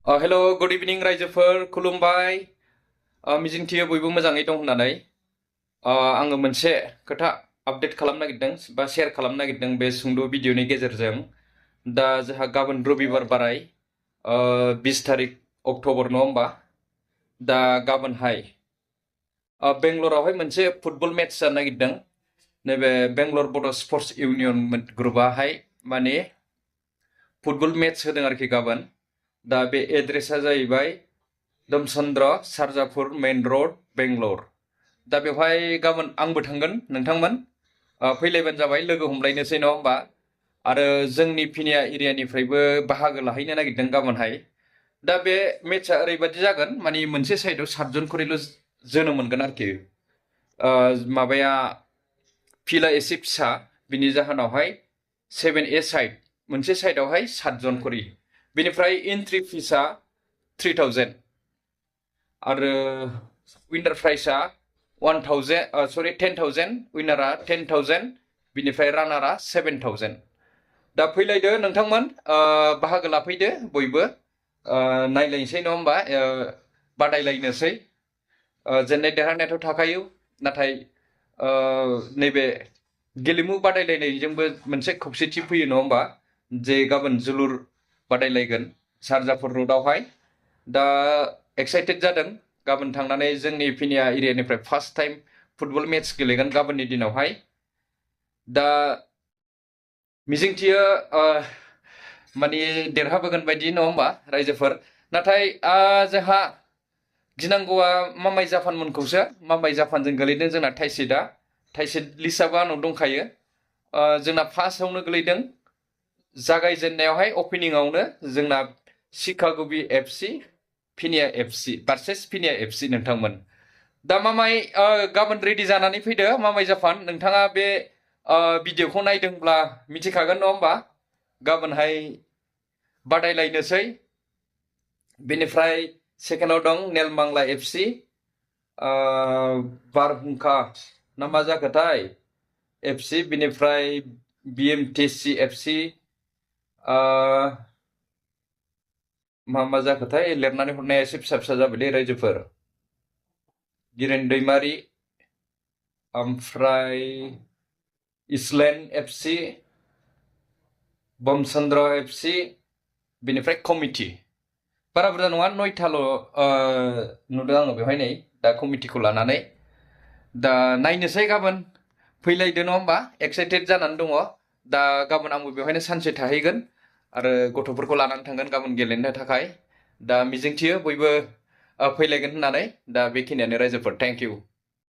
hello good इभिनिं रायजोफोर खुलुमबाय मिजिंथियो बयबो मोजाङै दं होननानै आङो मोनसे खोथा आपडेट खालामनो नागिरदों बा शेयार खालामनो नागिरदों बे सुंद' भिडिअनि गेजेरजों दा जोंहा गाबोन रबिबार बाराय 20 तारिख अक्ट'बर नङा होमबा दा गाबोनहाय बेंगलरावहाय मोनसे फुटबल मेट्च जानो नागिरदों नैबे बेंगलर बड' स्पर्ट्स इउनियन ग्रुपाहाय माने फुटबल मेट्च होदों आरोखि गाबोन दा बे एड्रेसा जाहैबाय दमचन्द्र सारजापुर मेन रड बेंगलर दा बेवहाय गाबोन आंबो थांगोन नोंथांमोन फैलायबानो जाबाय लोगो हमलायनोसै नङा होमबा आरो जोंनि पिनिया एरियानिफ्रायबो बाहागो लाहैनो नागिरदों गाबोनहाय दा बे मेट्चआ ओरैबायदि जागोन माने मोनसे साइडआव 7 जन खरिल' जोनो मोनगोन आरोखि माबाया फिल्डआ एसे फिसा बिनि जाहोनावहाय 7A साइड मोनसे साइडआवहाय 7 जन खरि बेनिफ्राय एन्ट्रि फिसआ 3000 आरो विनार प्राइसआ 10,000 विनारा 10,000 बिनिफ्राय रानारा 7,000 दा फैलायदो नोंथांमोन बाहागो लाफैदो बयबो नायलायनोसै नङा होमबा बादायलायनोसै जेननाय देरहानायाथ' थाखायो नाथाय नैबे गेलेमु बादायलायनायजोंबो मोनसे खौसेथि फैयो नङा होमबा जे गाबोन जोलुर बादायलायगोन सारजापुर रडआवहाय दा एक्साइटेड जादों गाबोन थांनानै जोंनि पिनिया एरियानिफ्राय फार्स्ट टाइम फुटबल मेट्च गेलेगोन गाबोननि दिनावहाय दा मिजिंथियो माने देरहाबोगोन बायदि नङा होमबा रायजोफोर नाथाय जोंहा गिनांगौआ मामाय जापानमोनखौसो मामाय जापानजों गोलैदों जोंना थाइसेट लिस्टआबो आंनाव दंखायो जोंना फार्स्टआवनो गोलैदों जागायजेननायावहाय अपेनिंआवनो जोंना शिकागो एफसि पिनिया एफसि भार्सेस पिनिया एफसि नोंथांमोन दा मामाय गाबोन रेडि जानानै फैदो मामाय जापान नोंथाङा बे भिडिअखौ नायदोंब्ला मिथिखागोन नङा होमबा गाबोनहाय बादायलायनोसै बेनिफ्राय सेकेन्डआव दं नेलमांला एफसि बारहुंखा ना मा जाखोथाय एफसि बेनिफ्राय BMTC एफसि मा जाखोथाय लिरनानै हरनाया एसे फिसा फिसा जाबायलै रायजोफोर गिरेन दैमारि ओमफ्राय इसलेन्ड एफसि बमचन्द्र एफसि बेनिफ्राय कमिटि बारा बुरजा नङा 9थाल' नुदों आङो बेवहाय नै दा कमिटिखौ लानानै दा नायनोसै गाबोन फैलायदो नङा होमबा एक्साइटेड जानानै दङ दा गाबोन आंबो बेवहायनो सानसे थाहैगोन आरो गथ'फोरखौ लानानै थांगोन गाबोन गेलेनो थाखाय दा मिजिंथियो बयबो फैलायगोन होननानै दा बेखिनियानो रायजोफोर थेंक इउ